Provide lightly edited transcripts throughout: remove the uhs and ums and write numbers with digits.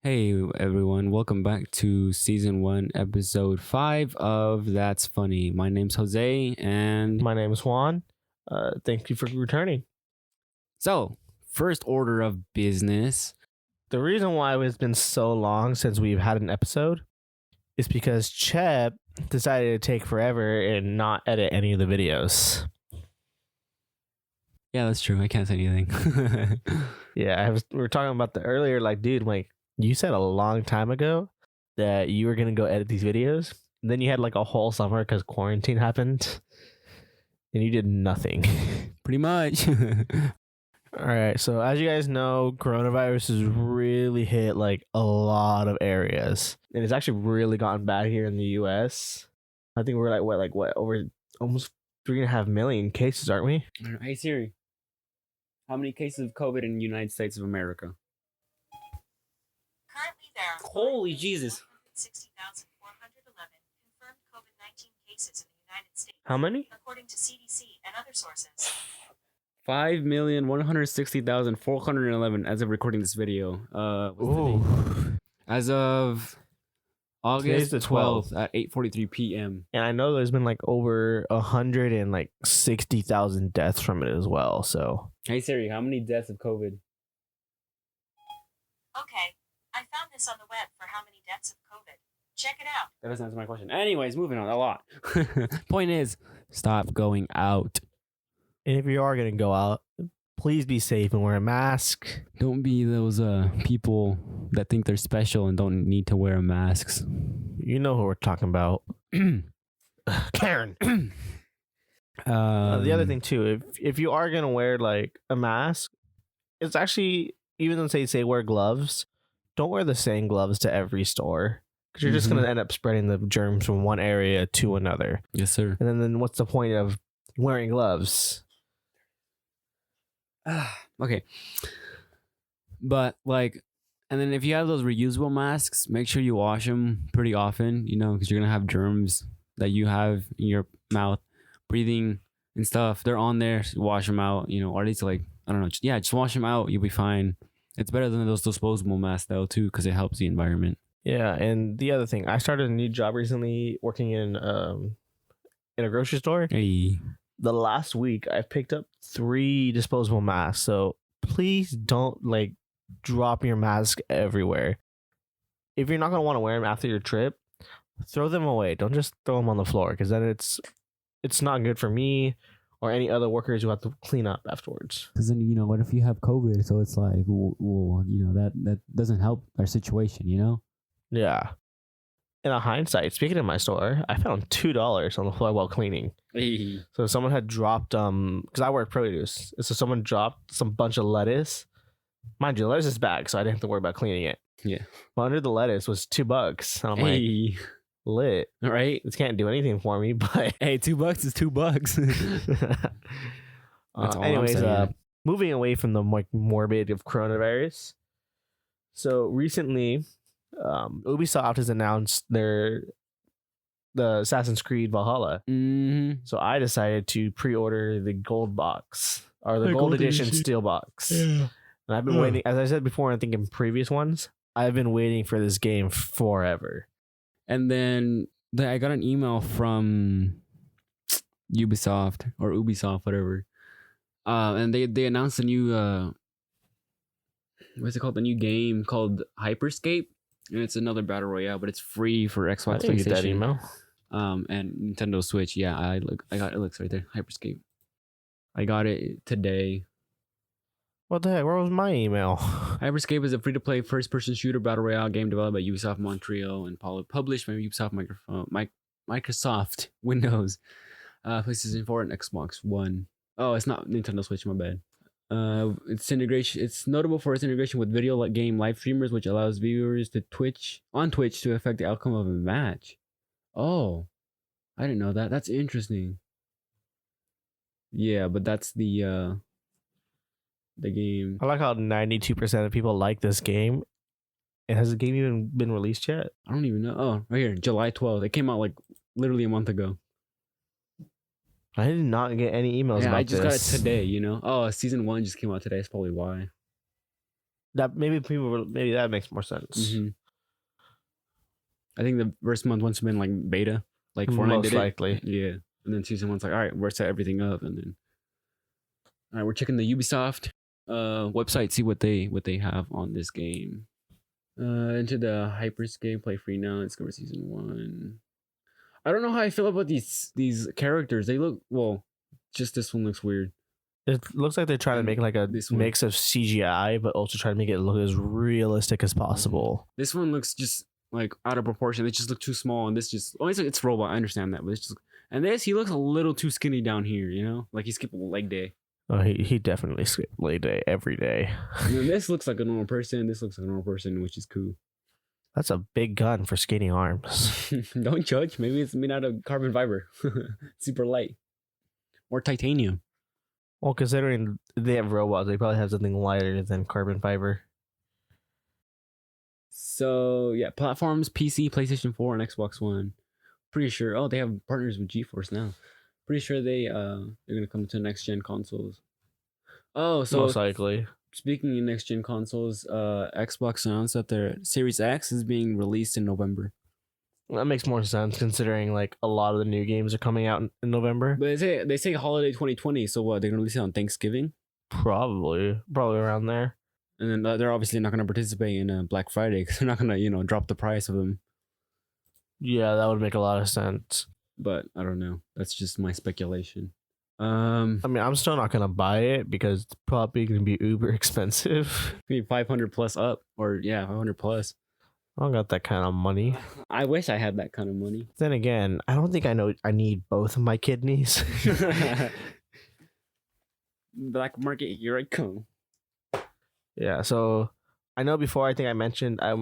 Hey everyone, welcome back to season 1, episode 5 of That's Funny. My name's Jose, and My name is Juan. Thank you for returning. so first order of business. The reason why it's been so long since we've had an episode is because Chep decided to take forever and not edit any of the videos. Yeah, that's true. I can't say anything. Yeah, we were talking about the earlier, dude, you said a long time ago that you were gonna go edit these videos. And then you had a whole summer because quarantine happened, and you did nothing. Pretty much. All right, so as you guys know, coronavirus has really hit a lot of areas, and it's actually really gotten bad here in the U.S. I think we're over almost 3.5 million cases, aren't we? Hey Siri, how many cases of COVID in the United States of America? Currently, there are Holy Jesus. 60,411 confirmed COVID-19 cases in the United States. How many? According to CDC and other sources. 5,160,411 as of recording this video. As of August Today's the 12th at 8:43 p.m. And I know there's been over 160,000 deaths from it as well. So Hey Siri, how many deaths of COVID? Okay, I found this on the web for how many deaths of COVID. Check it out. That doesn't answer my question. Anyways, moving on a lot. Point is, stop going out. and if you are gonna go out, please be safe and wear a mask. Don't be those people that think they're special and don't need to wear masks. You know who we're talking about. Karen. The other thing too, if you are gonna wear a mask, it's actually, even though they say wear gloves, don't wear the same gloves to every store, because you're just gonna end up spreading the germs from one area to another. Yes, sir. And then what's the point of wearing gloves? Okay. But and then if you have those reusable masks, make sure you wash them pretty often, because you're going to have germs that you have in your mouth, breathing and stuff. They're on there. So wash them out, or at least I don't know. Just wash them out. You'll be fine. It's better than those disposable masks though, too, because it helps the environment. Yeah. And the other thing, I started a new job recently working in a grocery store. Hey. The last week I picked up 3 disposable masks. So please don't drop your mask everywhere. If you're not going to want to wear them after your trip, throw them away. Don't just throw them on the floor, because then it's not good for me or any other workers who have to clean up afterwards. Because then, what if you have COVID? So it's that doesn't help our situation, Yeah. In a hindsight, speaking of my store, I found $2 on the floor while cleaning. Hey. So someone had dropped because I work produce. So someone dropped some bunch of lettuce. Mind you, lettuce is bagged, so I didn't have to worry about cleaning it. Yeah. But under the lettuce was $2. And I'm Hey. lit. All right. This can't do anything for me, but Hey, $2 is $2. That's all I'm anyways, saying. moving away from the morbid of coronavirus. So recently, Ubisoft has announced the Assassin's Creed Valhalla. Mm-hmm. So I decided to pre-order the gold box, or the gold edition steel box. Yeah. And I've been waiting, as I said before, I think in previous ones, I've been waiting for this game forever. And then I got an email from Ubisoft or Ubisoft, whatever. And they announced a new what's it called? The new game called Hyperscape. And it's another battle royale, but it's free for Xbox, I didn't get that PlayStation, email. and Nintendo Switch. Yeah, I got it. Looks right there, Hyperscape. I got it today. What the heck? Where was my email? Hyperscape is a free-to-play first-person shooter battle royale game developed by Ubisoft Montreal and published by Microsoft Windows, PlayStation 4, and Xbox One. Oh, it's not Nintendo Switch. My bad. Its integration. It's notable for its integration with video game live streamers, which allows viewers to Twitch to affect the outcome of a match. Oh, I didn't know that. That's interesting. Yeah, but that's the game. I like how 92% of people like this game. And has the game even been released yet? I don't even know. Oh, right here, July 12th. It came out literally a month ago. I did not get any emails about this. I just got it today, Oh, season 1 just came out today. That's probably why. That maybe that makes more sense. Mm-hmm. I think the first month must have been like beta, like Fortnite Most did it. likely. Yeah, and then season one's like, all right, we're set everything up, and then all right, we're checking the Ubisoft website, see what they have on this game. Into the Hyperscape, play free now. Let's go for season 1. I don't know how I feel about these characters. They look just this one looks weird. It looks like they're trying to make like a mix of CGI, but also try to make it look as realistic as possible. This one looks just like out of proportion. They just look too small, and this just it's robot. I understand that, but it's just he looks a little too skinny down here. You know, like he skipped leg day. Oh, he definitely skipped leg day every day. And then this looks like a normal person. This looks like a normal person, which is cool. That's a big gun for skinny arms. Don't judge. Maybe it's made out of carbon fiber, super light, or titanium. Well, considering they have robots, they probably have something lighter than carbon fiber. So yeah, platforms: PC, PlayStation 4, and Xbox One. Pretty sure. Oh, they have partners with GeForce now. Pretty sure they're gonna come to next gen consoles. Oh, so most likely. Speaking of next gen consoles, Xbox announced that their Series X is being released in November. That makes more sense considering like a lot of the new games are coming out in November. But they say holiday 2020. So what? They're gonna release it on Thanksgiving? Probably around there. And then they're obviously not gonna participate in Black Friday because they're not gonna drop the price of them. Yeah, that would make a lot of sense. But I don't know. That's just my speculation. I mean, I'm still not gonna buy it because it's probably gonna be uber expensive. Maybe 500 plus up, or 500 plus. I don't got that kind of money. I wish I had that kind of money. Then again, I don't think I need both of my kidneys. Black market, here I come. Yeah, so I know before I think I mentioned I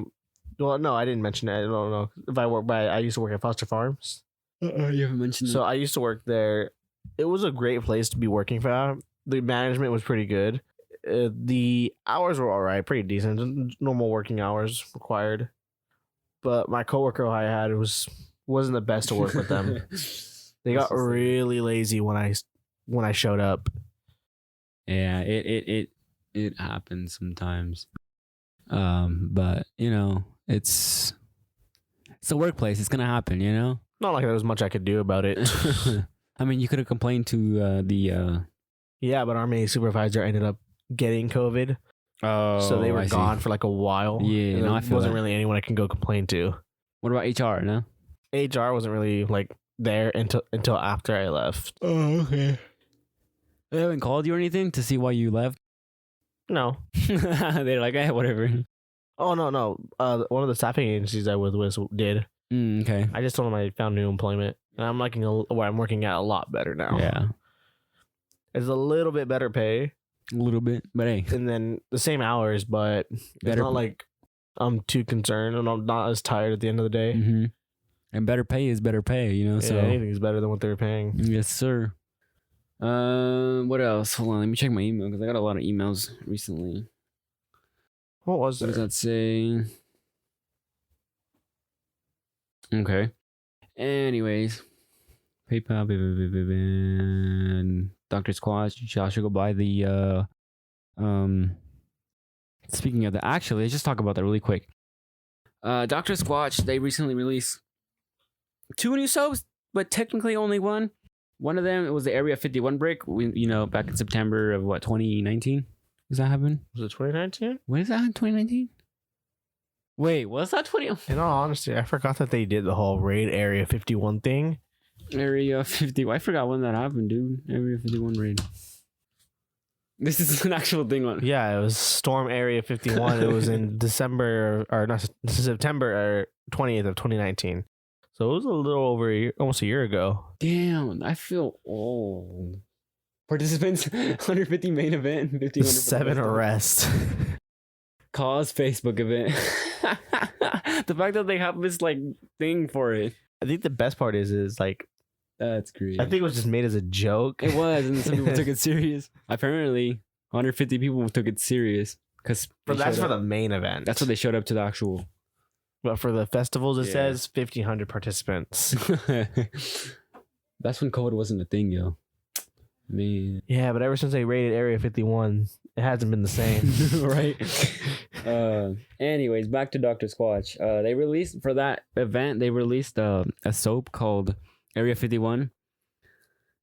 didn't mention it. I don't know if I used to work at Foster Farms. You haven't mentioned it. So I used to work there. It was a great place to be working for. The management was pretty good. The hours were all right, pretty decent. Normal working hours required. But my coworker I had wasn't the best to work with them. They got really lazy when I showed up. Yeah, it happens sometimes. But it's a workplace. It's gonna happen. Not like there was much I could do about it. I mean, you could have complained to the. Yeah, but our main supervisor ended up getting COVID. Oh, so they were I gone see. for like a while. Yeah, and I feel wasn't that. really anyone I can go complain to. What about HR? No, HR wasn't really like there until after I left. Oh, okay. They haven't called you or anything to see why you left. No, They're like, whatever. Oh no. One of the staffing agencies I was with did. Okay. I just told them I found new employment, and I'm liking where I'm working at a lot better now. Yeah, It's a little bit better pay, a little bit, but hey, and then the same hours, but it's Better- not like I'm too concerned, and I'm not as tired at the end of the day. mm-hmm. And better pay is better pay, So Yeah, anything's better than what they were paying. yes, sir. What else? Hold on, let me check my email because I got a lot of emails recently. What was What does there? that say? Okay. Anyways, PayPal, Dr. Squatch. You should go buy the Speaking of that, actually, let's just talk about that really quick. Dr. Squatch, they recently released 2 new soaps, but technically only one. One of them, it was the Area 51 break. Back in September of 2019. Does that happen? Was it 2019? What is that in 2019? Wait, was that 20? In all honesty, I forgot that they did the whole raid Area 51 thing. Area 50. I forgot when that happened, dude. Area 51 raid. This is an actual thing on. Yeah, it was Storm Area 51. It was in September 20th of 2019. So it was a little over almost a year ago. Damn, I feel old. Participants, 150 main event, 1500 7 arrests. Cause Facebook event. The fact that they have this thing for it. I think the best part is like That's great. I think it was just made as a joke. It was, and some people took it serious. Apparently, 150 people took it serious But that's for the main event. That's what they showed up to the actual. But for the festivals, it Yeah. says 1,500 participants. That's when COVID wasn't a thing, yo. Man. Yeah, but ever since they raided Area 51, it hasn't been the same. Right. Anyways, back to Dr. Squatch. They released for that event. They released a soap called Area 51,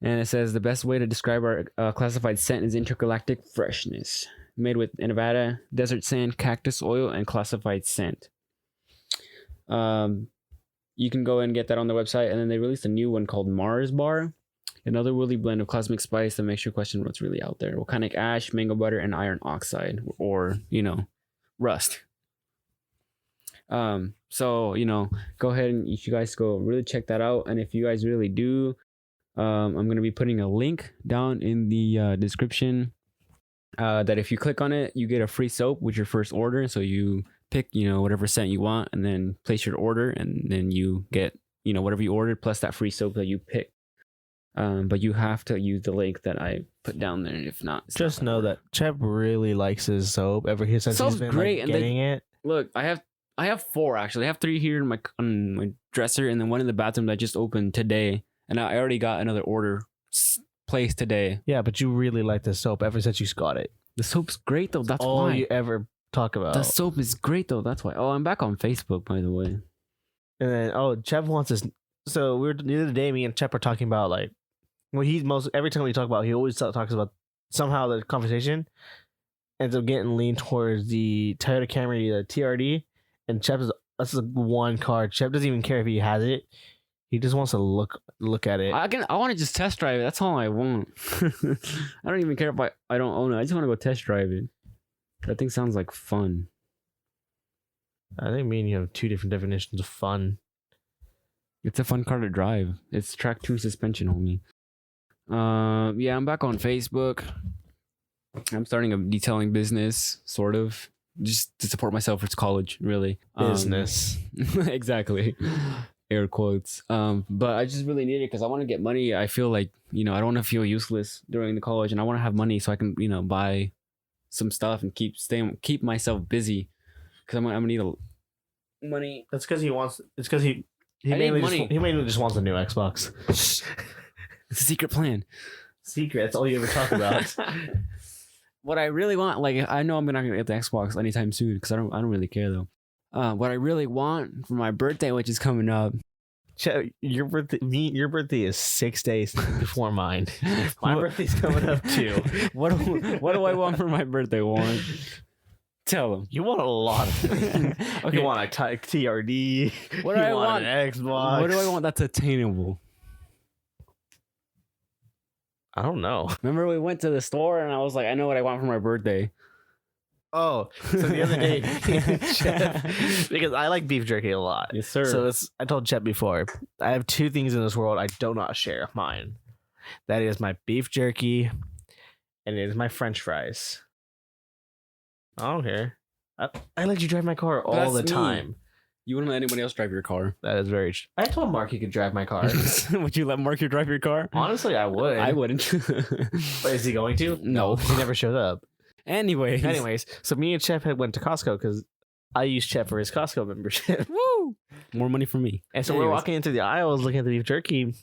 and it says the best way to describe our classified scent is intergalactic freshness, made with Nevada desert sand, cactus oil, and classified scent. You can go and get that on their website, and then they released a new one called Mars Bar, another woolly blend of cosmic spice that makes you question what's really out there. Volcanic ash, mango butter, and iron oxide, or rust. So go ahead and you guys go really check that out, and if you guys really do, I'm gonna be putting a link down in the description. That if you click on it, you get a free soap with your first order. So you pick, whatever scent you want, and then place your order, and then you get, whatever you ordered plus that free soap that you pick. But you have to use the link that I put down there. If not, just know that Chep really likes his soap ever since Soap's he's been great, and getting it. Look, I have 4 actually. I have 3 here on my dresser, and then one in the bathroom that just opened today, and I already got another order placed today. Yeah, but you really like the soap ever since you got it. The soap's great though. That's all why you ever talk about. the soap is great though. That's why. Oh, I'm back on Facebook, by the way. And then Chep wants this. So the other day, me and Chep are talking about like, well, every time we talk about, he always talks about somehow the conversation ends up getting leaned towards the Toyota Camry, the TRD, and that's the one car. Chep doesn't even care if he has it. He just wants to look at it. I want to just test drive it. That's all I want. I don't even care if I don't own it. I just want to go test drive it. That thing sounds like fun. I think me and you have 2 different definitions of fun. It's a fun car to drive. It's track 2 suspension, homie. Yeah, I'm back on Facebook. I'm starting a detailing business, sort of, just to support myself for college, really. Business. Exactly. Air quotes. But I just really need it because I want to get money. I feel like, I don't want to feel useless during the college, and I want to have money so I can, buy some stuff and keep myself busy, because I'm gonna need money. That's because he wants. It's because he mainly just wants a new Xbox. It's a secret plan. Secret. That's all you ever talk about. What I really want, like, I know I'm not gonna get the Xbox anytime soon because I don't really care though. What I really want for my birthday, which is coming up. Your birthday is 6 days before mine. My birthday's coming up too. What do I want for my birthday, Warren? Tell them. You want a lot of things. Okay. You want a TRD. What do I want? An Xbox. What do I want that's attainable? I don't know. Remember we went to the store and I was like, I know what I want for my birthday. Oh, so the other day, Chep, because I like beef jerky a lot. Yes, sir. So I told Chep before, I have 2 things in this world I do not share mine. That is my beef jerky, and it is my French fries. I don't care. I let you drive my car all the time. You wouldn't let anybody else drive your car. That is very true. I told Mark he could drive my car. Would you let Mark drive your car? Honestly, I would. I wouldn't. But is he going to? No. He never showed up. Anyways, so me and Chep went to Costco because I used Chep for his Costco membership. Woo! More money for me. And so we're walking into the aisles looking at the beef jerky,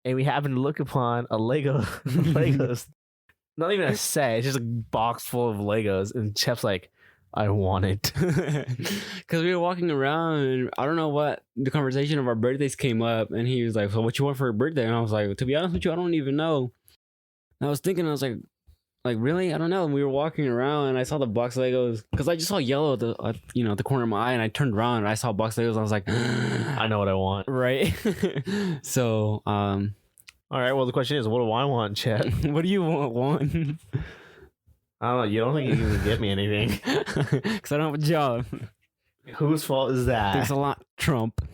and we happened to look upon a Legos. Not even a set, it's just a box full of Legos. And Chep's like, I want it. Because we were walking around, and I don't know what the conversation of our birthdays came up, and he was like, so what you want for your birthday? And I was like, to be honest with you, I don't even know. And I was thinking, I was like, really? I don't know. And we were walking around and I saw the box Legos because I just saw yellow at the corner of my eye, and I turned around and I saw box Legos and I was like, I know what I want. Right. So, all right. Well, the question is, what do I want, Chep? What do you want? I don't know. You don't think you can get me anything? Because I don't have a job. Whose fault is that? Thanks a lot, Trump.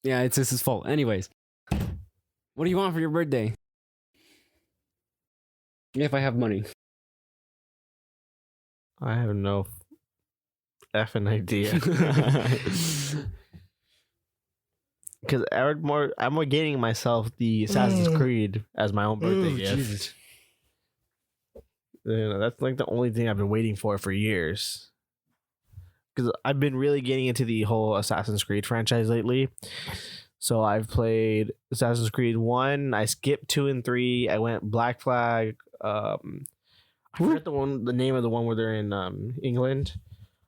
Yeah, it's his fault. Anyways, what do you want for your birthday? If I have money. I have no effing idea. Because I'm more getting myself the Assassin's Creed as my own birthday gift. Jesus. That's like the only thing I've been waiting for years. Because I've been really getting into the whole Assassin's Creed franchise lately. So I've played Assassin's Creed 1. I skipped 2 and 3. I went Black Flag. I forget the name of the one where they're in England.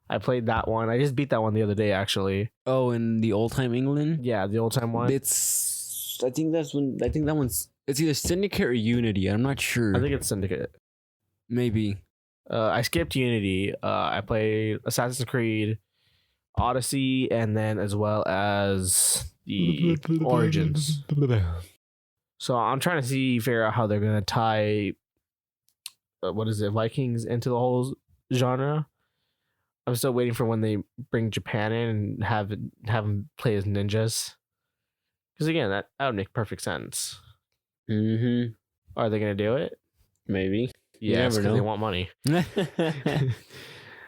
I played that one. I just beat that one the other day, actually. Oh, in the old time England? Yeah, the old time one. I think that one's it's either Syndicate or Unity. I'm not sure. I think it's Syndicate. Maybe. I skipped Unity. I played Assassin's Creed, Odyssey, and then as well as the Origins. So I'm trying to figure out how they're gonna tie Vikings into the whole genre. I'm still waiting for when they bring Japan in and have them play as ninjas. Because again, that would make perfect sense. Mm-hmm. Are they gonna do it? Maybe. Yeah, because never know. they want money.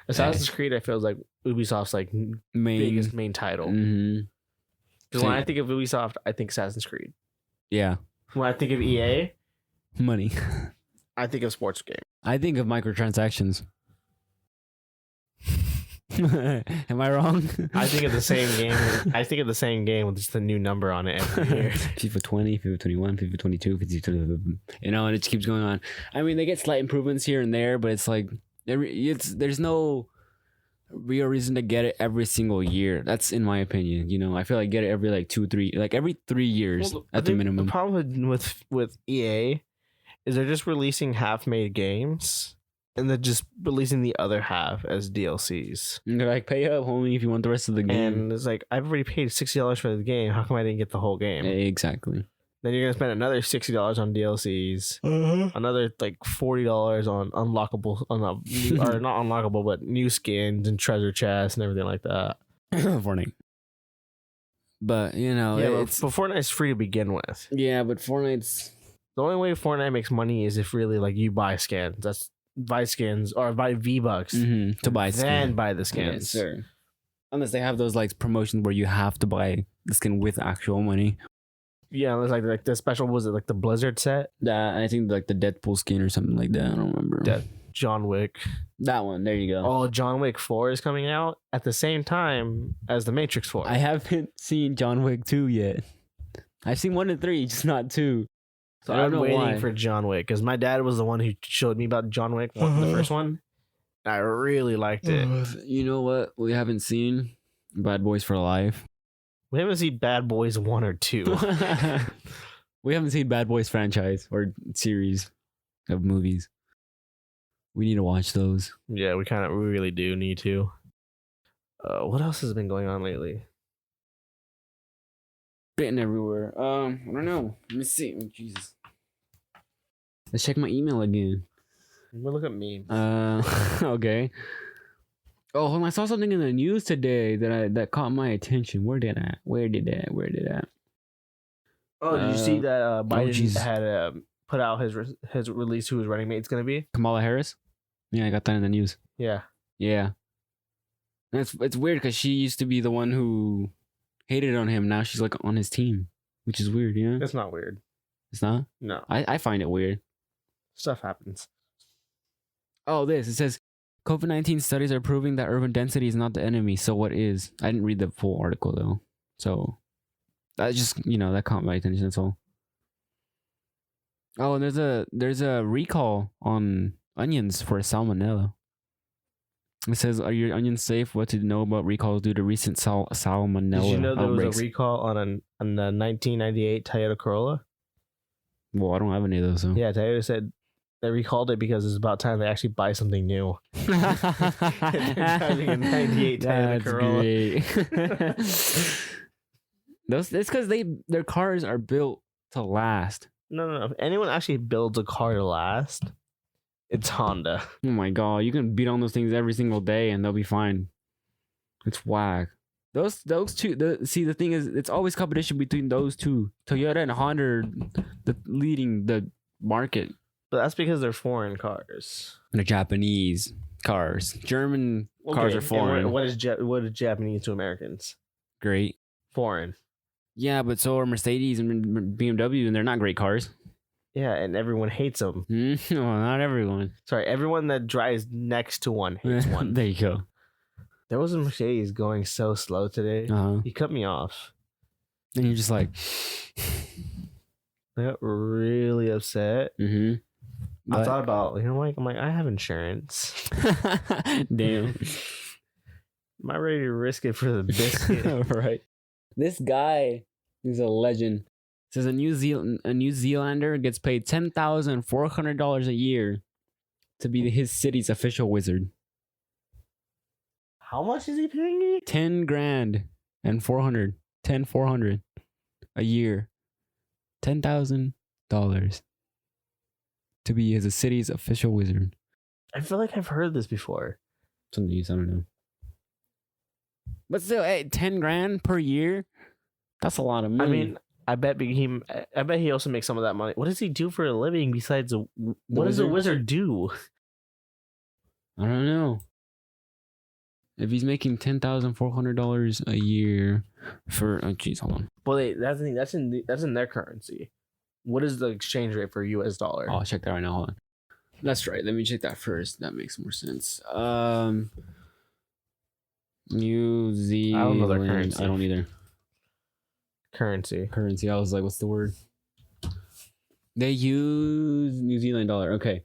Assassin's Creed, I feel, is like Ubisoft's like biggest main title. Because when I think of Ubisoft, I think Assassin's Creed. Yeah. When I think of EA, money. I think of sports game. I think of microtransactions. Am I wrong? I think of the same game. I think of the same game with just a new number on it every year. FIFA 20, FIFA 21, FIFA 22, FIFA 22, and it just keeps going on. I mean, they get slight improvements here and there, but it's like there's no real reason to get it every single year. That's in my opinion. I feel like get it every every 3 years at the minimum. The problem with EA is they're just releasing half-made games. And they're just releasing the other half as DLCs. And they're like, pay up, homie, if you want the rest of the game. And it's like, I've already paid $60 for the game. How come I didn't get the whole game? Exactly. Then you're going to spend another $60 on DLCs. Another like $40 on unlockable, or not unlockable, but new skins and treasure chests and everything like that. Fortnite. But, but Fortnite's free to begin with. Yeah, but Fortnite's... The only way Fortnite makes money is if really like you buy skins. Buy skins or buy V-Bucks to buy skins. Then buy the skins. Yes, sir. Unless they have those like promotions where you have to buy the skin with actual money. Yeah, it's like the special, was it like the Blizzard set? I think like the Deadpool skin or something like that. I don't remember. John Wick. That one. There you go. Oh, John Wick 4 is coming out at the same time as the Matrix 4. I haven't seen John Wick 2 yet. I've seen 1 and 3, just not 2. So I'm waiting for John Wick because my dad was the one who showed me about John Wick, the first one. I really liked it. You know what? We haven't seen Bad Boys for Life. We haven't seen Bad Boys 1 or 2. We haven't seen Bad Boys franchise or series of movies. We need to watch those. Yeah, we really do need to. What else has been going on lately? Bitten everywhere. I don't know. Let me see. Oh, Jesus. Let's check my email again. We'll look at me. Okay. Oh, hold on. I saw something in the news today that caught my attention. Where did that? Oh, did you see that Biden had put out his release who his running mate's gonna be? Kamala Harris? Yeah, I got that in the news. Yeah. Yeah. And it's weird because she used to be the one who hated on him. Now she's like on his team, which is weird, you know? It's not weird. It's not? No. I find it weird. Stuff happens. Oh, it says COVID-19 studies are proving that urban density is not the enemy. So what is? I didn't read the full article though. So that just, that caught my attention. That's all. Oh, and there's a recall on onions for salmonella. It says, are your onions safe? What to know about recalls due to recent salmonella Did you know there outbreaks? was a recall on the 1998 Toyota Corolla? Well, I don't have any of those. So. Yeah, Toyota said they recalled it because it's about time they actually buy something new. They're driving a 98 Toyota Corolla. Great. It's because their cars are built to last. No. If anyone actually builds a car to last, it's Honda. Oh my god, you can beat on those things every single day and they'll be fine. It's whack. Those two. The thing is, it's always competition between those two. Toyota and Honda are leading the market. But that's because they're foreign cars. They're Japanese cars. German cars are foreign. What is Japanese to Americans? Great. Foreign. Yeah, but so are Mercedes and BMW, and they're not great cars. Yeah, and everyone hates them. Well, not everyone. Sorry, everyone that drives next to one hates one. There you go. There was a Mercedes going so slow today. Uh-huh. He cut me off. And you're just like, I got really upset. I thought about, I'm like, I have insurance. Damn. Am I ready to risk it for the biscuit? Right. This guy is a legend. Says a New Zealander gets paid $10,400 a year to be his city's official wizard. How much is he paying you? 10 grand and 400 a year. $10,000 to be as a city's official wizard. I feel like I've heard this before. Some news, I don't know. But still, hey, 10 grand per year? That's a lot of money. I mean, I bet he also makes some of that money. What does he do for a living besides what does a wizard do? I don't know. If he's making $10,400 a year for hold on. Well, that's the thing. That's in their currency. What is the exchange rate for US dollar? I'll check that right now. Hold on. That's right. Let me check that first. That makes more sense. New Zealand. I don't know their currency. I don't either. Currency. I was like, what's the word? They use New Zealand dollar. Okay.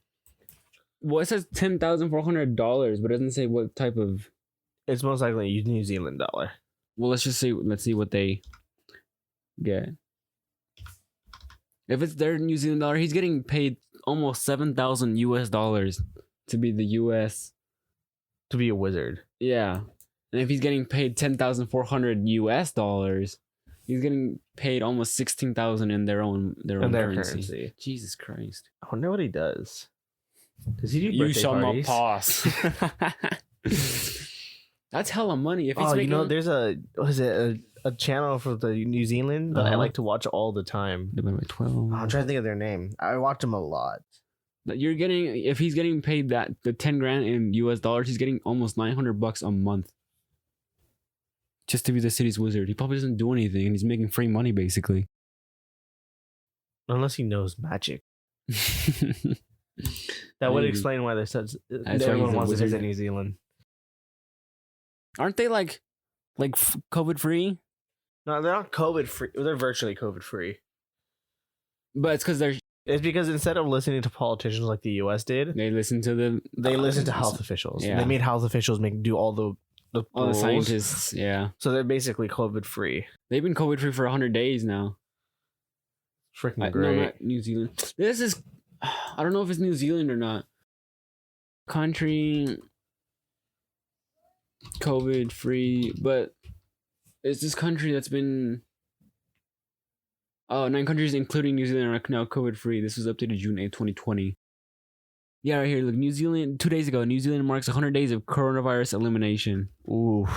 Well, it says $10,400, but it doesn't say what type of. It's most likely New Zealand dollar. Well, let's see what they get. If it's their New Zealand dollar, he's getting paid almost $7,000 to be the US. To be a wizard. Yeah. And if he's getting paid $10,400, he's getting paid almost $16,000 in their own currency. Jesus Christ! I wonder what he does. Does he do birthday You shall parties? not pass. That's hella money. If he's making, there's a channel for the New Zealand that I like to watch all the time. Divided by 12. I'm trying to think of their name. I watch them a lot. If he's getting paid the 10 grand in US dollars, he's getting almost $900 a month. Just to be the city's wizard. He probably doesn't do anything and he's making free money basically. Unless he knows magic. That would explain why everyone wants to visit New Zealand. Aren't they like COVID free? No, they're not COVID free. They're virtually COVID free. But it's because it's because instead of listening to politicians like the US did, they listen to health officials. Yeah. They made health officials do all the scientists. Yeah. So they're basically COVID free. They've been COVID free for 100 days now. Freaking great. No, not New Zealand. This is, I don't know if it's New Zealand or not. Country COVID free, but it's this country that's been 9 countries including New Zealand are now COVID free. This was updated June 8th, 2020. Yeah, right here. Look, New Zealand, 2 days ago, New Zealand marks 100 days of coronavirus elimination. Ooh.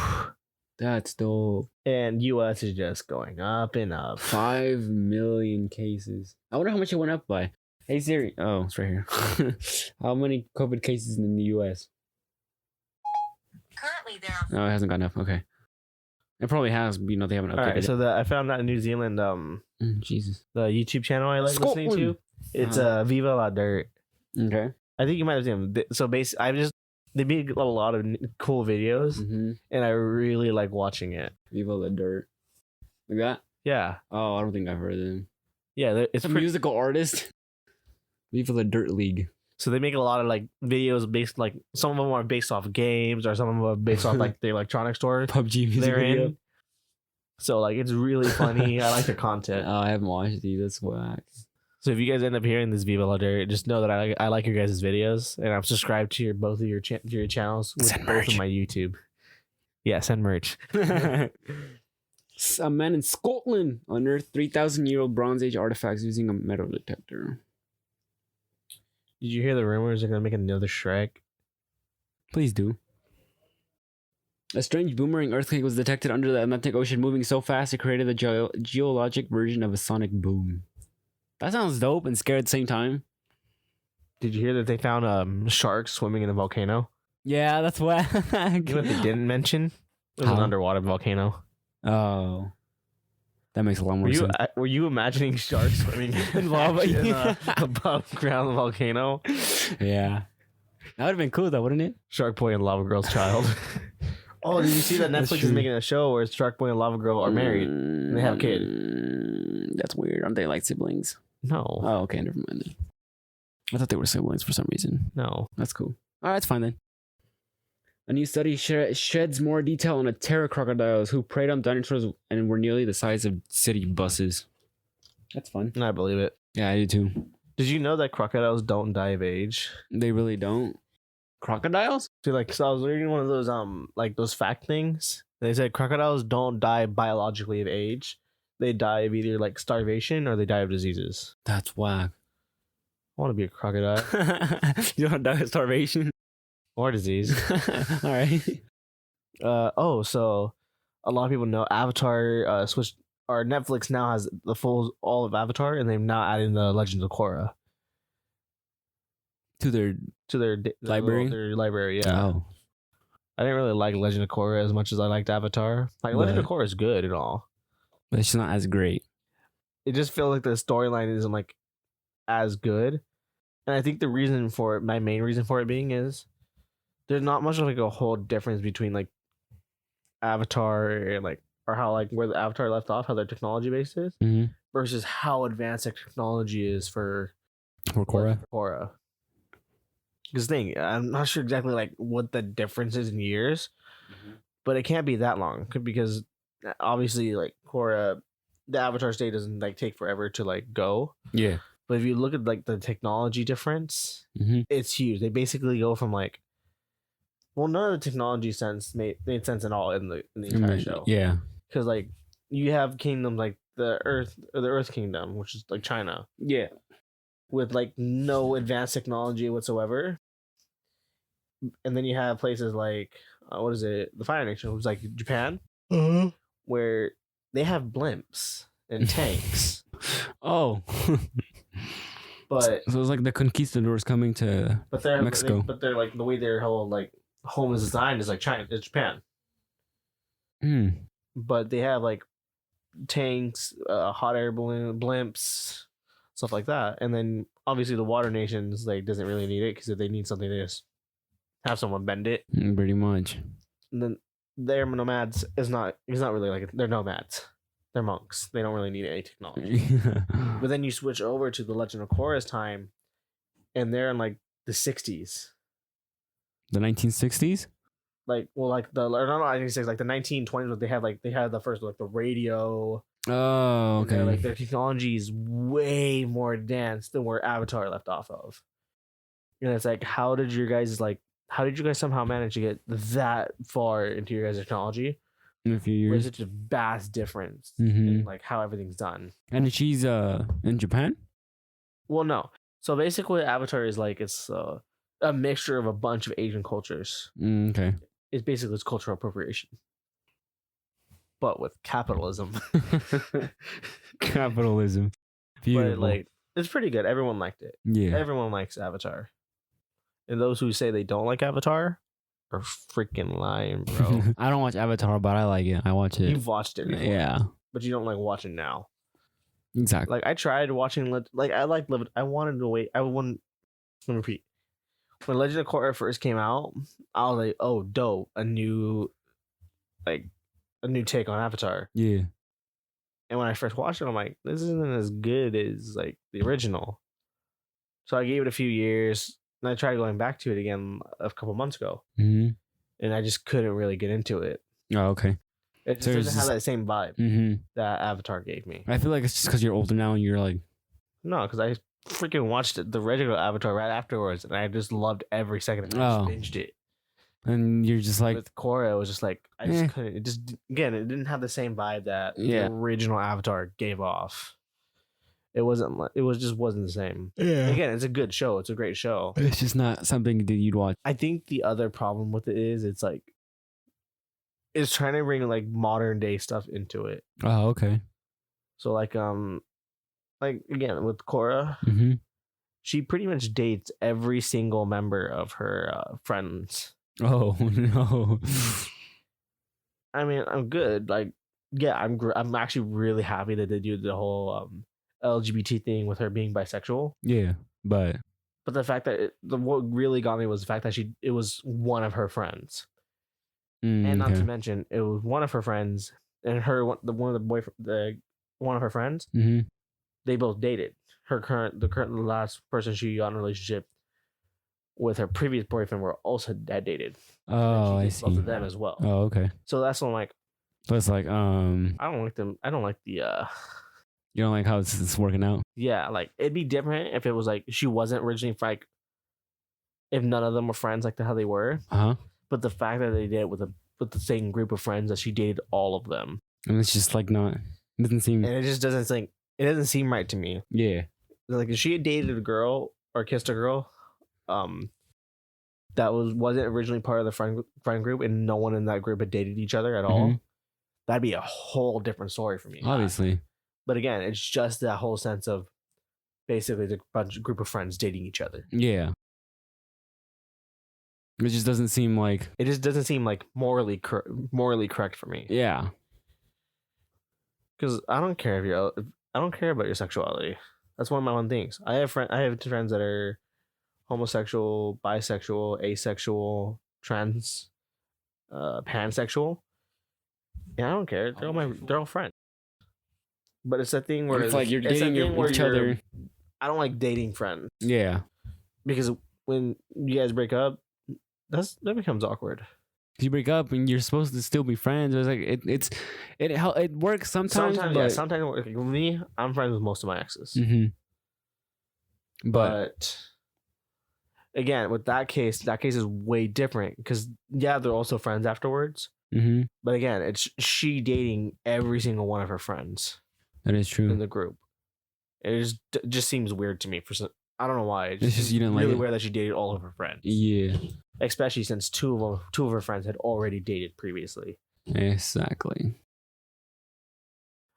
That's dope. And US is just going up and up. 5 million cases. I wonder how much it went up by. Hey Siri. Oh, it's right here. How many COVID cases in the US? Currently, there are Oh, it hasn't gone up. Okay. It probably has. They haven't updated Alright, it. so I found that in New Zealand, Jesus. the YouTube channel I like listening to. It's Viva La Dirt. Okay. I think you might have seen them. So basically, they make a lot of cool videos, and I really like watching it. Viva La Dirt. Like that? Yeah. Oh, I don't think I've heard of them. Yeah, It's a musical artist. Viva La Dirt League. So they make a lot of videos based some of them are based off games, or some of them are based off the electronic store PUBG music they're video. in. So it's really funny. I like the content. Oh, I haven't watched these. That's whack. So if you guys end up hearing this Viva La Dirt, just know that I like your guys' videos, and I'm subscribed to both of your channels with Send both merch. of my YouTube. Yeah, send merch. A man in Scotland unearthed 3,000-year-old Bronze Age artifacts using a metal detector. Did you hear the rumors they're gonna make another Shrek? Please do. A strange boomerang earthquake was detected under the Atlantic Ocean, moving so fast it created a geologic version of a sonic boom. That sounds dope and scary at the same time. Did you hear that they found sharks swimming in a volcano? Yeah, that's why. You know what they didn't mention? It was an underwater volcano. Oh. That makes a lot more sense. Were you imagining sharks swimming in lava in a above ground volcano? Yeah. That would have been cool though, wouldn't it? Shark Boy and Lava Girl's Child. Oh, did you see that That's Netflix is true. making a show where Shark Boy and Lava Girl are married? they have a kid. That's weird. Aren't they like siblings? No, Oh, okay. Never mind then. I thought they were siblings for some reason. no. That's cool. All right, that's fine then. A new study sheds more detail on the terror crocodiles who preyed on dinosaurs and were nearly the size of city buses. That's fun. I believe it. Yeah, I do too. Did you know that crocodiles don't die of age? They really don't. Crocodiles? See, so I was reading one of those like those fact things. They said crocodiles don't die biologically of age. They die of either like starvation or they die of diseases. That's whack. I want to be a crocodile You don't die of starvation? or disease. All right. So a lot of people know Avatar switched, or Netflix now has the full all of Avatar, and they've now added the Legends of Korra To their to their library? Their library, yeah. Oh. I didn't really like Legend of Korra as much as I liked Avatar. Like Legend of But- Korra is good and all. But it's just not as great. It just feels like the storyline isn't like as good. And I think the reason for it, my main reason for it being is there's not much of like a whole difference between like Avatar and like or how like where the Avatar left off, how their technology base is, Mm-hmm. versus how advanced their technology is for For Korra? Korra. Because thing, I'm not sure exactly like what the difference is in years, but it can't be that long because obviously like Korra, the Avatar state doesn't like take forever to like go. Yeah. But if you look at like the technology difference, Mm-hmm. it's huge. They basically go from like, well, none of the technology made sense at all in the entire show. Yeah. Because like you have kingdoms like the Earth Kingdom, which is like China, Yeah. with like no advanced technology whatsoever. And then you have places like what is it, the Fire Nation, which is like Japan, where they have blimps and tanks. Oh. But So it's like the conquistadors coming to they're Mexico. but they're like the way their whole like home is designed is like China, it's Japan. Hmm. But they have like tanks, hot air balloon, blimps, stuff like that. And then obviously the water nations like doesn't really need it because if they need something, they just have someone bend it. Pretty much. And then their nomads is not. It's not really like they're nomads. They're monks. They don't really need any technology. But then you switch over to the Legend of Korra's time, and they're in like the 60s. The 1960s? Like, well, like the or no, I think it's like the 1920s. They had the first like the radio. Oh, And okay. like their technology is way more advanced than where Avatar left off of. And it's like, how did you guys somehow manage to get that far into your guys' technology? In a few There's years. such a vast difference Mhm. in like how everything's done. And she's in Japan? Well, no. So basically, Avatar is like it's a mixture of a bunch of Asian cultures. Okay. It's basically cultural appropriation, but with capitalism. Capitalism. Beautiful. But like, it's pretty good. Everyone liked it. yeah. Everyone likes Avatar. And those who say they don't like Avatar are freaking lying, bro. I don't watch Avatar, but I like it. I watch it. You've watched it before, Yeah. but you don't like watching now. Exactly. Like I tried watching, I wanted to wait. Let me repeat. When Legend of Korra first came out, I was like, "Oh, dope! A new take on Avatar." Yeah. And when I first watched it, I'm like, "This isn't as good as like the original." So I gave it a few years, and I tried going back to it again a couple months ago, Mm-hmm. and I just couldn't really get into it. Oh, okay. It just So it's doesn't have just- that same vibe Mm-hmm. that Avatar gave me. I feel like it's just because you're older now and you're like, No, because I freaking watched the regular Avatar right afterwards, and I just loved every second of it. I Oh. just binged it. and you're just like, With Korra, it was just like I just Eh. couldn't. It just again, it didn't have the same vibe that Yeah. the original Avatar gave off. It wasn't. It wasn't the same. yeah. Again, it's a good show. It's a great show. It's just not something that you'd watch. I think the other problem with it is it's trying to bring like modern day stuff into it. Oh, okay. So like again with Korra, Mm-hmm. she pretty much dates every single member of her friends. Oh, no. I mean, I'm good. Like, yeah, I'm actually really happy that they do the whole LGBT thing with her being bisexual. yeah. But, But the fact that what really got me was the fact that it was one of her friends. And not okay. to mention, it was one of her friends and one of the boyfriend, one of her friends. Mm-hmm. They both dated. The last person she got in a relationship with, her previous boyfriend, were also dated. Oh, I Both see. of them as well. Oh, okay. So that's when I'm like, So it's like, I don't like them. I don't like the. You don't like how it's working out? Yeah, like it'd be different if it was like she wasn't originally like, if none of them were friends like how they were. Uh-huh. But the fact that they did it with the same group of friends, that she dated all of them, And it's just like not, it doesn't seem, and it just doesn't think it doesn't seem right to me. yeah. Like if she had dated a girl or kissed a girl, that wasn't originally part of the friend group, and no one in that group had dated each other at all, Mhm. that'd be a whole different story for me. Obviously. But again, it's just that whole sense of basically the group of friends dating each other. Yeah. It just doesn't seem like, It just doesn't seem like morally correct for me. yeah. Because I don't care I don't care about your sexuality. That's one of my one things. I have friends that are homosexual, bisexual, asexual, trans, pansexual. Yeah, I don't care. They're all friends. But it's a thing where It's like you're it's a dating thing where each other. I don't like dating friends, Yeah. because when you guys break up, that becomes awkward. You break up and you're supposed to still be friends. It's like it works sometimes. Sometimes with me, I'm friends with most of my exes. Mm-hmm. But again, with that case is way different, because yeah, they're also friends afterwards. Mm-hmm. But again, it's she dating every single one of her friends That is in true. the group. It just seems weird to me. I don't know why. It It's just you didn't like really it. weird that she dated all of her friends. Yeah. Especially since two of her friends had already dated previously. Exactly.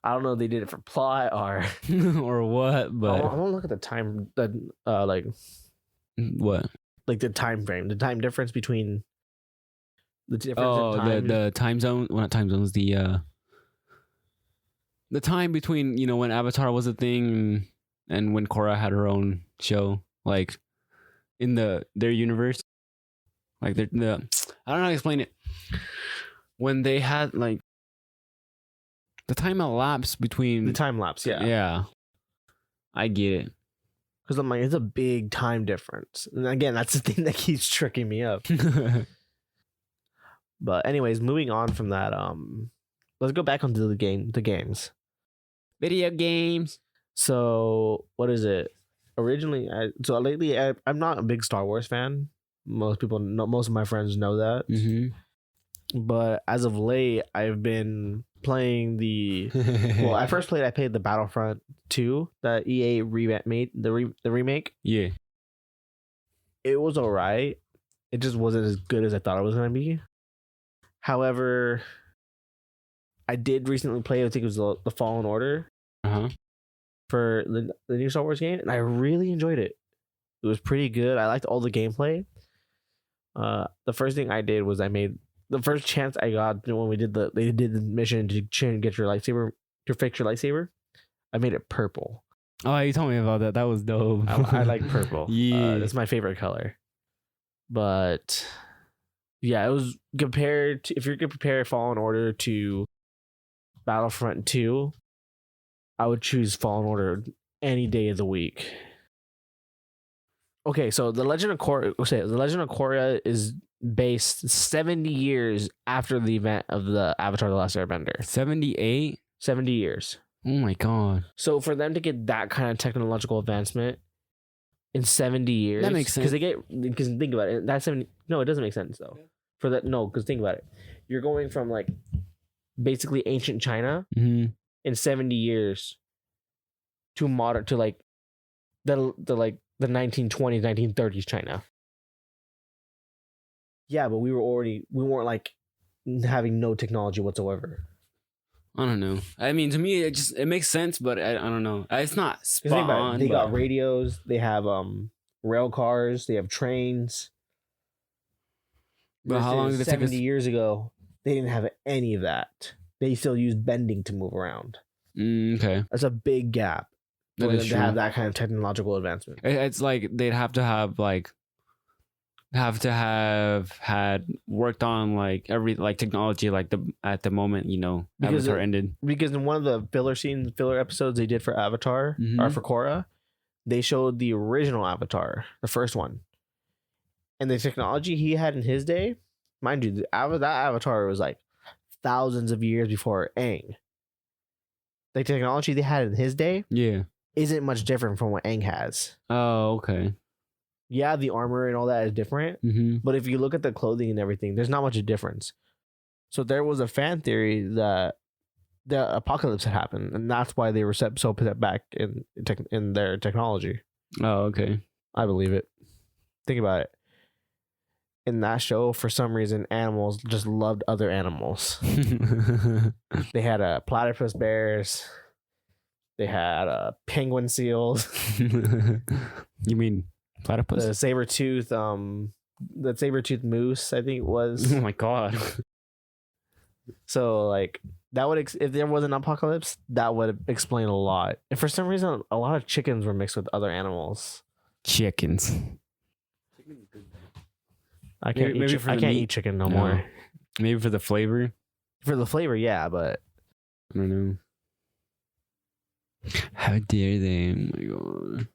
I don't know if they did it for plot or Or what? But I want to look at the time, what? like the time frame, the time difference between the difference Oh, in time. the time zone. Well, not time zones. The time between when Avatar was a thing and when Korra had her own show, like in their universe, like I don't know how to explain it. When they had like the time elapsed between the time lapse, yeah. Yeah, I get it. Because I'm like, it's a big time difference. And again, that's the thing that keeps tricking me up. But anyways, moving on from that, let's go back onto the games. Video games. So what is it? Originally, lately, I'm not a big Star Wars fan. Most of my friends know that. Mm-hmm. But as of late, I've been playing well, I played the Battlefront 2 that EA made the remake. Yeah. It was alright. It just wasn't as good as I thought it was gonna be. However, I did recently play, I think it was the Fallen Order for the new Star Wars game, and I really enjoyed it. It was pretty good. I liked all the gameplay. The first thing I did was I made the first chance I got when they did the mission to get your lightsaber, to fix your lightsaber. I made it purple. Oh, you told me about that. That was dope. I like purple. Yeah. It's my favorite color. But yeah, it was compared to, if you're gonna compare Fallen Order to Battlefront 2, I would choose Fallen Order any day of the week. Okay, so the Legend of Korra is based 70 years after the event of the Avatar: The Last Airbender. 78. 70 years. Oh my god. So for them to get that kind of technological advancement in 70 years, That makes sense. Because think about it, that's 70. No, it doesn't make sense though. For that, no, because think about it. You're going from like basically ancient China Mm-hmm. in 70 years to modern, to like the 1920s, 1930s China. Yeah, but we weren't like having no technology whatsoever. I don't know. I mean, to me, it makes sense, but I don't know. It's not spot on. They got radios. They have rail cars. They have trains. But how long did it take us? 70 years ago, they didn't have any of that. They still used bending to move around. Okay. That's a big gap for That them is to true. have that kind of technological advancement. It's like they'd have to have like have to have had worked on like every like technology like the at the moment Because Avatar ended. Because in one of the filler episodes they did for Avatar or for Korra, they showed the original Avatar, the first one, and the technology he had in his day, mind you, that Avatar was like thousands of years before Aang. The technology they had in his day Yeah. isn't much different from what Aang has. Oh, okay. Yeah, the armor and all that is different, but if you look at the clothing and everything, there's not much of a difference. So there was a fan theory that the apocalypse had happened, and that's why they were so set back in their technology. Oh, okay. I believe it. Think about it. In that show, for some reason, animals just loved other animals. They had platypus bears. They had penguin seals. You mean platypus? The saber-tooth moose, I think it was. Oh my god. So like that would if there was an apocalypse, that would explain a lot. And for some reason, a lot of chickens were mixed with other animals. Chickens. I can't eat chicken no more. Maybe for the flavor. For the flavor, yeah, but I don't know. How dare they? Oh my god.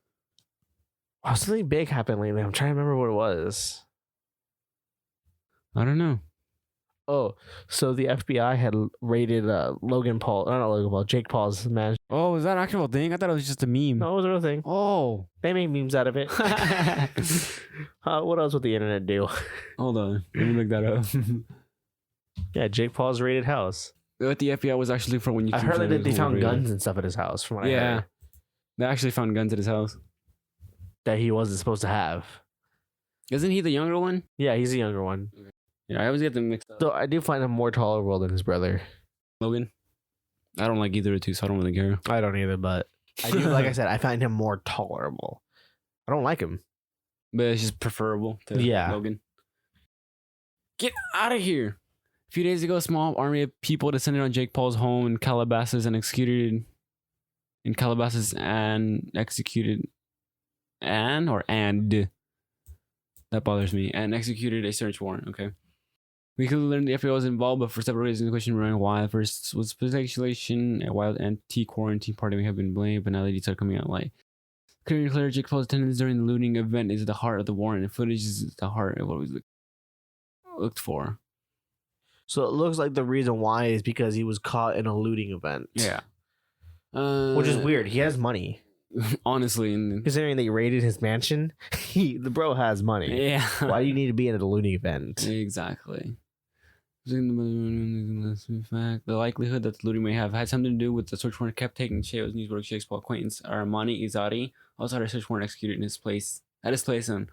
Wow, something big happened lately. I'm trying to remember what it was. I don't know. Oh, so the FBI had raided Jake Paul's man. Oh, is that an actual thing? I thought it was just a meme. No, it was a real thing. Oh. They make memes out of it. What else would the internet do? Hold on. Let me look that up. Yeah, Jake Paul's raided house. What the FBI was actually for when you... I heard that they found guns and stuff at his house. From what I heard. They actually found guns at his house. That he wasn't supposed to have. Isn't he the younger one? Yeah, he's the younger one. Yeah, I always get them mixed up. So I do find him more tolerable than his brother. Logan? I don't like either of the two, so I don't really care. I don't either, but I do. Like I said, I find him more tolerable. I don't like him. But it's just preferable to Logan. Get out of here. A few days ago, a small army of people descended on Jake Paul's home in Calabasas and executed that bothers me, and executed a search warrant. Okay. We could learn the FBI was involved, but for several reasons, the question remained why. First was speculation, a wild anti-quarantine party may have been blamed, but now the details are coming out light. Clear Jake Paul's attendance during the looting event is at the heart of the warrant, and footage is the heart of what we looked for. So it looks like the reason why is because he was caught in a looting event. Yeah. Which is weird. He has money. Honestly. Considering they raided his mansion, the bro has money. Yeah. Why do you need to be in a looting event? Exactly. The likelihood that the looting may have had something to do with the search warrant kept taking shape as Newswork Jake's acquaintance Armani Izzati also had a search warrant executed at his place in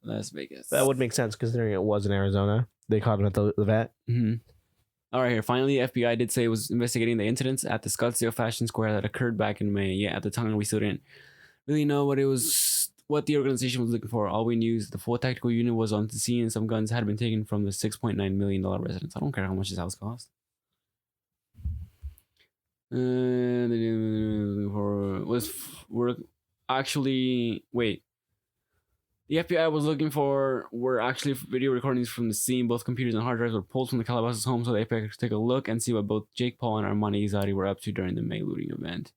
Las Vegas. That would make sense considering it was in Arizona. They caught him at the vet. Mm-hmm. All right, here. Finally, the FBI did say it was investigating the incidents at the Scottsdale Fashion Square that occurred back in May. Yeah, at the time we still didn't really know what the organization was looking for. All we knew is the full tactical unit was on the scene and some guns had been taken from the $6.9 million residence. I don't care how much his house cost. The FBI was looking for were actually video recordings from the scene. Both computers and hard drives were pulled from the Calabasas home, so the FBI could take a look and see what both Jake Paul and Armani Izzati were up to during the May looting event.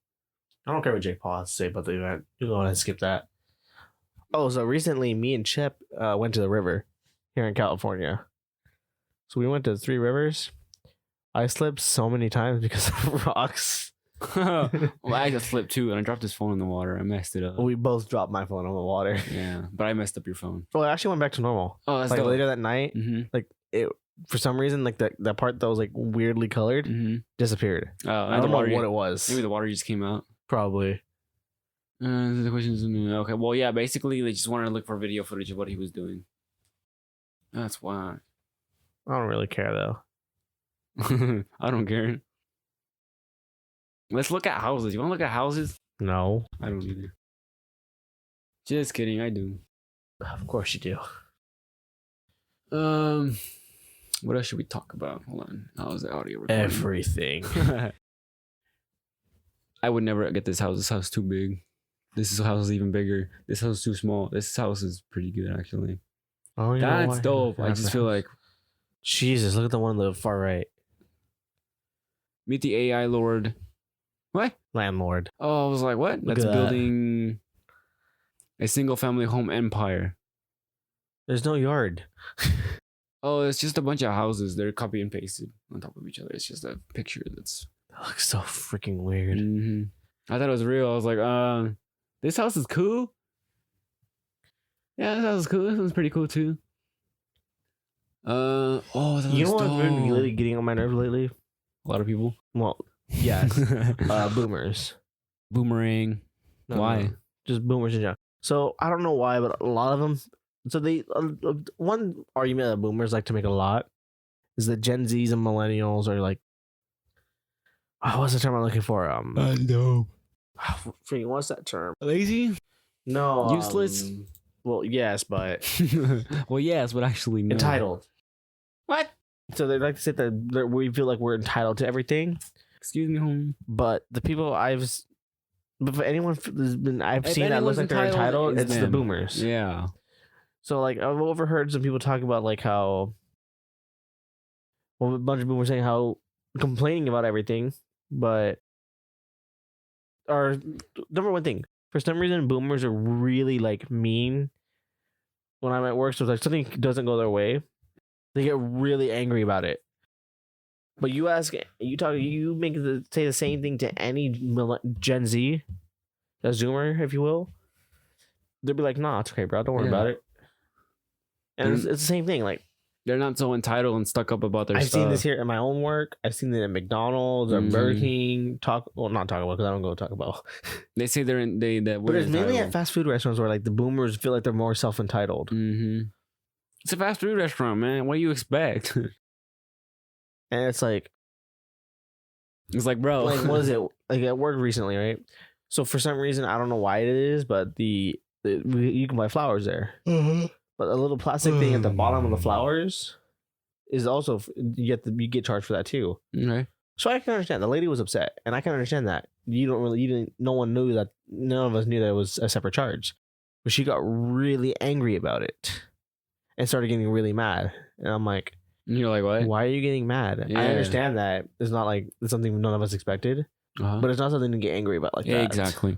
I don't care what Jake Paul has to say about the event. You go ahead and skip that. Oh, so recently me and Chep went to the river here in California. So we went to 3 rivers. I slipped so many times because of rocks. Well, I just slipped too, and I dropped his phone in the water. I messed it up. We both dropped my phone on the water. Yeah, but I messed up your phone. Well, it actually went back to normal. Oh, that's like dope. later that night, like it for some reason, like that part that was like weirdly colored disappeared. Oh, I don't know what it was. Maybe the water just came out. Probably. The question is okay. Well, yeah. Basically, they just wanted to look for video footage of what he was doing. That's why. I don't really care though. I don't care. Let's look at houses. You want to look at houses? No. I don't either. Just kidding. I do. Of course you do. What else should we talk about? Hold on. How's the audio recording? Everything. I would never get this house. This house is too big. This house is even bigger. This house is too small. This house is pretty good, actually. Oh, you know That's why? dope. I just feel like Jesus, look at the one on the far right. meet the AI Lord. What? Landlord. Oh, I was like, what? Look That's at that. building a single family home empire. There's no yard. Oh, it's just a bunch of houses. They're copy and pasted on top of each other. It's just a picture that's. That looks so freaking weird. I thought it was real. I was like, this house is cool. Yeah, this house is cool. This one's pretty cool too. That You know looks what's been dope. really getting on my nerves lately? A lot of people. Well, yes. Boomers. Boomerang. No, Why? no, just boomers in general. So I don't know why, but a lot of them. So they one argument that boomers like to make a lot is that Gen Zs and millennials are like. Oh, what's the term I'm looking for? know. Freaking, what's that term? Lazy? No, Useless? Well, yes, but Well, yes, but actually no. entitled. What? So they like to say that we feel like we're entitled to everything. Excuse me, home. But the people but for anyone I've If seen that looks anyone's like they're entitled, it's the them. boomers. Yeah. So like I've overheard some people talk about like how, well, a bunch of boomers saying how complaining about everything, but our number one thing for some reason boomers are really like mean. When I'm at work, so like something doesn't go their way, they get really angry about it. But you say the same thing to any Gen Z, a Zoomer, if you will. They'll be like, "Nah, it's okay, bro. Don't worry about it." And it's the same thing. Like They're not so entitled and stuck up about their I've stuff. seen this here in my own work. I've seen it at McDonald's or Burger King. Not Taco Bell because I don't go to Taco Bell. They say that But we're it's mainly at entitled. fast food restaurants where like the boomers feel like they're more self entitled. It's a fast food restaurant, man. What do you expect? And it's like It's like, bro. what is it? Like at work recently, right? So for some reason, I don't know why it is, but you can buy flowers there. But a little plastic thing at the bottom of the flowers is also you get charged for that too. Okay. So I can understand the lady was upset, and I can understand that no one knew that, none of us knew that it was a separate charge, but she got really angry about it and started getting really mad, and I'm like, And you're like, what? why are you getting mad? Yeah. I understand that it's not like it's something none of us expected, Uh-huh. but it's not something to get angry about like Yeah, that. exactly.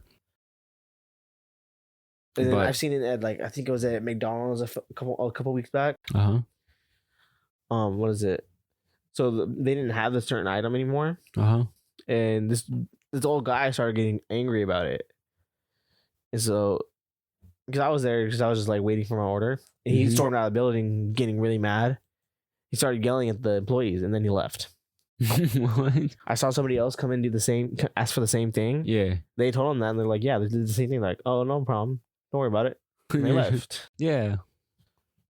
And then But- I've seen it at like I think it was at McDonald's a couple weeks back. Uh huh. What is it? So they didn't have this certain item anymore, Uh huh. and this old guy started getting angry about it. And so, because I was there, because I was just like waiting for my order, and he Mhm. stormed out of the building, getting really mad. He started yelling at the employees, and then he left. What? I saw somebody else come in and ask for the same thing. Yeah. They told him that, and they're like, "Yeah, they did the same thing." Like, "Oh, no problem. Don't worry about it." And they left. Yeah.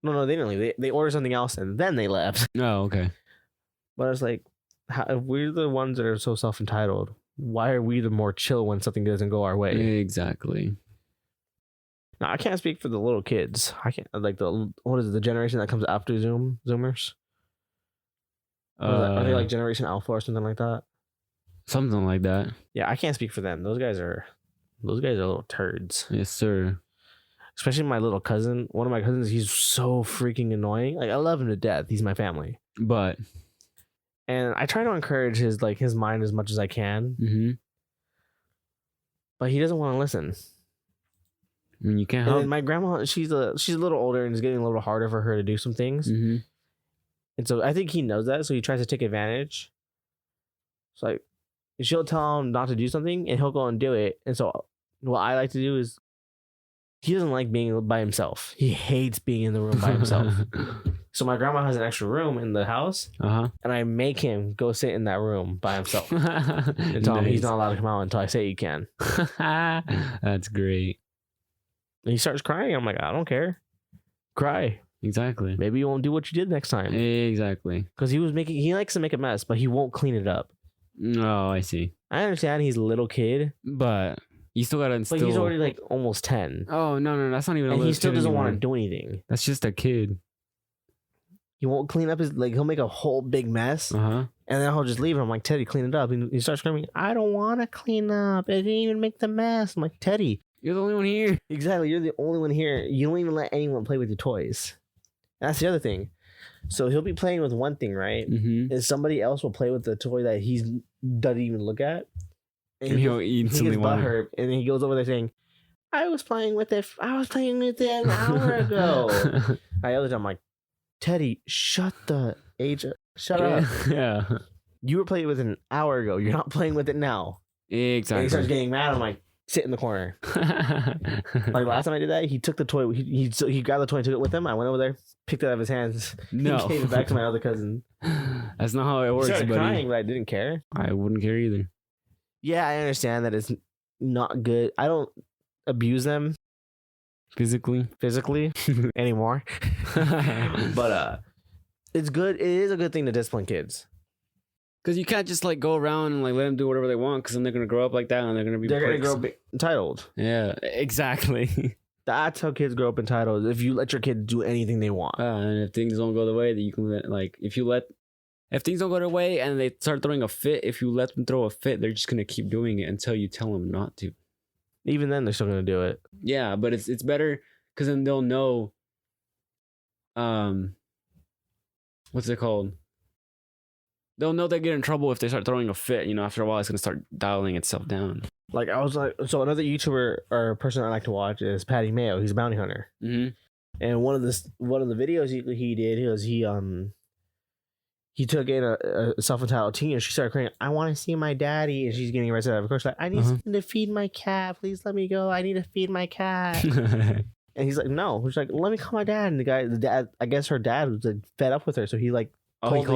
No, they didn't leave. They ordered something else, and then they left. Oh, okay. But it's like, if we're the ones that are so self entitled, why are we the more chill when something doesn't go our way? Exactly. Now, I can't speak for the little kids. I can't like what is it, the generation that comes after Zoomers? Are they like Generation Alpha or something like that? Something like that? Yeah, I can't speak for them. Those guys are little turds. Yes, sir. Especially my little cousin. One of my cousins, he's so freaking annoying. Like I love him to death. He's my family, But. and I try to encourage his mind as much as I can. Mm-hmm. But he doesn't want to listen. I mean, you can't And help. then my grandma, she's a little older, and it's getting a little harder for her to do some things. Mm-hmm. And so I think he knows that, so he tries to take advantage. It's like she'll tell him not to do something, and he'll go and do it. And so what I like to do is, he doesn't like being by himself. He hates being in the room by himself. So my grandma has an extra room in the house, Uh and I make him go sit in that room by himself. huh. And tell him he's not allowed to come out until I say he can. That's great. And he starts crying. I'm like, I don't care. Cry. Exactly. Maybe you won't do what you did next time. Exactly. Because he likes to make a mess, but he won't clean it up. Oh, I see. I understand he's a little kid, But you still gotta instill. but he's already like almost 10. Oh no, that's not even. And he still doesn't want to to. do anything. That's just a kid. He won't clean up he'll make a whole big mess, Uh huh. and then he'll just leave him. I'm like, Teddy, clean it up. And he starts screaming, I don't want to clean up. I didn't even make the mess. I'm like, Teddy. You're the only one here. Exactly. You're the only one here. You don't even let anyone play with your toys. That's the other thing. So he'll be playing with one thing, right? Mm-hmm. And somebody else will play with the toy that he doesn't even look at. And he'll he instantly gets want. butthurt, and then he goes over there saying, I was playing with it an hour ago. I yelled at him, I'm like, Teddy, shut up. Yeah. You were playing with it an hour ago. You're not playing with it now. And he starts Exactly. getting mad. I'm like, sit in the corner. Like last time I did that, he took the toy. He grabbed the toy and took it with him. I went over there, picked it out of his hands, No. and gave it back to my other cousin. That's not how it He works, started buddy. crying, but I didn't care. I wouldn't care either. Yeah, I understand that it's not good. I don't abuse them Physically. anymore. But it's good. It is a good thing to discipline kids. Because you can't just like go around and like let them do whatever they want, because then they're gonna grow up like that and they're gonna be. They're gonna pricks. grow up entitled. Yeah, exactly. That's how kids grow up entitled. If you let your kid do anything they want. And if things don't go the way that you can like, if things don't go their way and they start throwing a fit, if you let them throw a fit, they're just gonna keep doing it until you tell them not to. Even then, they're still gonna do it. Yeah, but it's better because then they'll know. What's it called? They'll know they get in trouble if they start throwing a fit. You know, after a while, it's gonna start dialing itself down. Like I was like, so another YouTuber or person I like to watch is Patty Mayo. He's a bounty hunter, Mm-hmm. and one of the videos he did was he took in a self-entitled teen, and she started crying, I want to see my daddy, and she's getting arrested out of a course. Like, I need something to feed my cat. Please let me go. I need to feed my cat. And he's like, no. She's like, let me call my dad. And the dad, I guess her dad was like fed up with her, so he like told.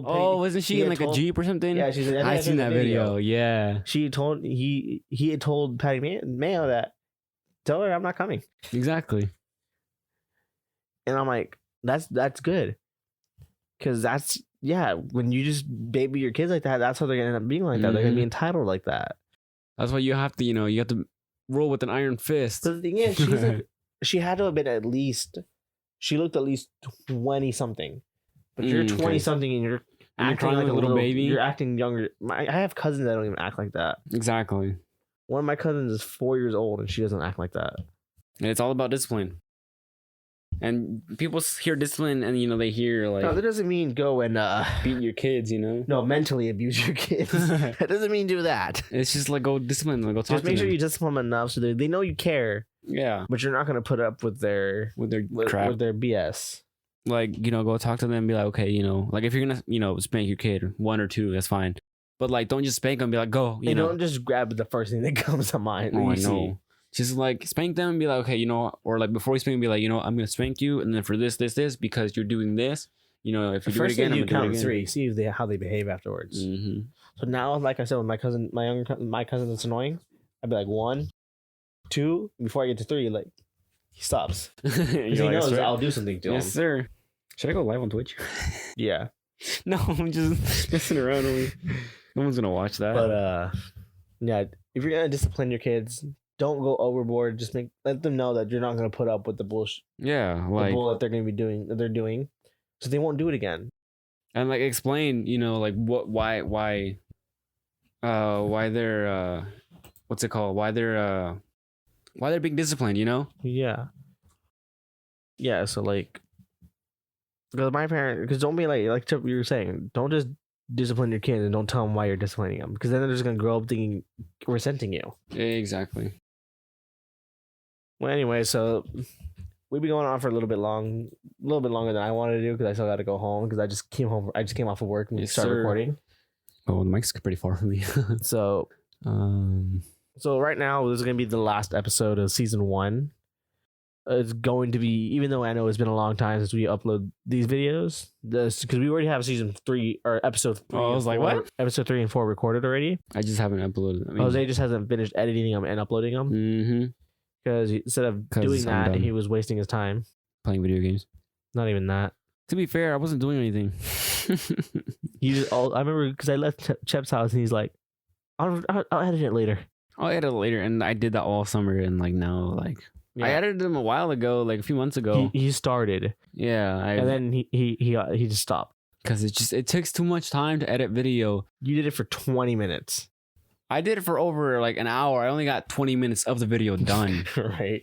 Oh, wasn't she in like a Jeep or something? Yeah, she's. I seen that video. Yeah, He had told Patty Mayo that, tell her I'm not coming. exactly. And I'm like, that's good, because when you just baby your kids like that, that's how they're gonna end up being like that. They're gonna be entitled like that. That's why you have to roll with an iron fist. So the thing is, she had to have been she looked at least 20 something. But you're 20 something and you're acting crying like a little baby. You're acting younger. I have cousins that don't even act like that. Exactly. One of my cousins is 4 years old and she doesn't act like that. And it's all about discipline. And people hear discipline and they hear like, No, that doesn't mean go and beat your kids, No, mentally abuse your kids. That doesn't mean do that. It's just like go discipline them, go talk Just to make them. sure you discipline them enough so they know you care. Yeah. But you're not gonna put up with their crap. with their BS. Like, go talk to them and be like, okay, like if you're gonna, spank your kid 1 or 2, that's fine. But like, don't just spank them and be like, go, And don't just grab the first thing that comes to mind. Oh, I see. know. Just like spank them and be like, okay, or like before you spank, be like, I'm gonna spank you, and then for this, because you're doing this, if you The do it first again, thing you I'm gonna count do it again. 3, see how they behave afterwards. Mm-hmm. So now, like I said, with my cousin that's annoying, I'd be like 1, 2, before I get to 3, like he stops. Because he knows I'll do something to him. Yes, sir. Should I go live on Twitch? Yeah. No, I'm just messing around. No one's gonna watch that. But yeah, if you're gonna discipline your kids, don't go overboard. Just let them know that you're not gonna put up with the bullshit, yeah, the like, bull that they're doing, so they won't do it again. and like explain, like why they're what's it called? Why they're being disciplined, Yeah. Yeah. So like, because don't be like you were saying, don't just discipline your kids and don't tell them why you're disciplining them, because then they're just gonna grow up thinking resenting you. Exactly. Well, anyway, so we've been going on for a little bit longer than I wanted to do, because I still got to go home, because I just came off of work and we Yes, started sir. recording. Oh, the mic's pretty far from me. So right now this is gonna be the last episode of season 1. It's going to be, even though I know it's been a long time since we upload these videos, because we already have season 3 or episode 3. Oh, I was like, what? Episode 3 and 4 recorded already. I just haven't uploaded. Jose just hasn't finished editing them and uploading them, Mm-hmm. because instead of 'Cause doing I'm that, done. he was wasting his time. Playing video games. Not even that. To be fair, I wasn't doing anything. I remember because I left Chep's house and he's like, I'll edit it later. I'll edit it later, and I did that all summer, and like now, like Yeah. I edited them a while ago, like a few months ago. He started, Yeah, and then he just stopped. because it takes too much time to edit video. You did it for 20 minutes. I did it for over like an hour. I only got 20 minutes of the video done. Right.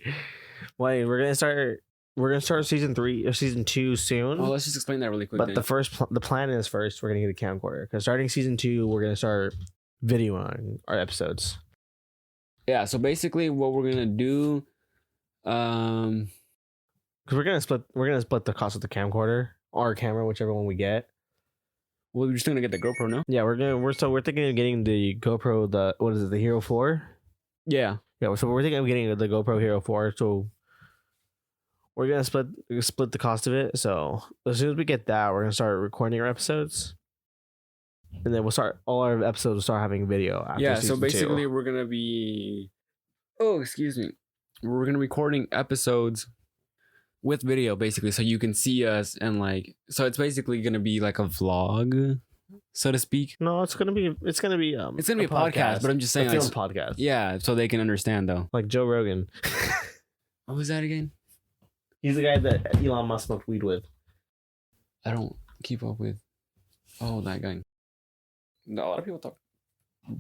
Well, we're gonna start we're gonna start season 3 or season 2 soon. Oh, let's just explain that really quick. But the plan is first we're gonna get a camcorder because starting season 2 we're gonna start videoing our episodes. Yeah. So basically, what we're gonna do, Because we're gonna split the cost of the camcorder or camera, whichever one we get. we're just gonna get the GoPro, no? Yeah, we're thinking of getting the GoPro, the Hero 4. Yeah. Yeah, so we're thinking of getting the GoPro Hero 4. So we're gonna split the cost of it. So as soon as we get that, we're gonna start recording our episodes, and then all our episodes will start having video. After Yeah. So season basically, 2. we're gonna be. Oh, excuse me. We're gonna be recording episodes with video, basically, so you can see us and like. So it's basically gonna be like a vlog, so to speak. No, it's gonna be a It's gonna be a podcast, but I'm just saying, a film like, podcast. yeah, so they can understand though. Like Joe Rogan. What was that again? He's the guy that Elon Musk smoked weed with. I don't keep up with. Oh, that guy. No, a lot of people talk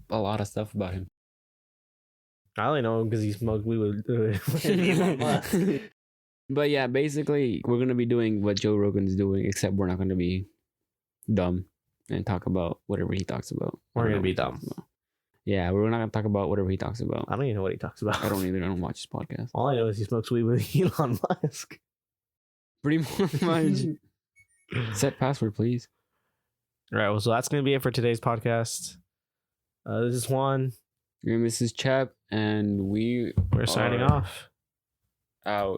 a lot of stuff about him. I only know him because he smoked weed with Elon Musk. But yeah, basically, we're gonna be doing what Joe Rogan's doing, except we're not gonna be dumb and talk about whatever he talks about. We're I don't gonna know be what he dumb. talks about. Yeah, we're not gonna talk about whatever he talks about. I don't even know what he talks about. I don't either. I don't watch his podcast. All I know is he smokes weed with Elon Musk. Pretty much. Set password, please. All right, well, so that's gonna be it for today's podcast. This is Juan. Your name is Chep, and we're We're signing off. out.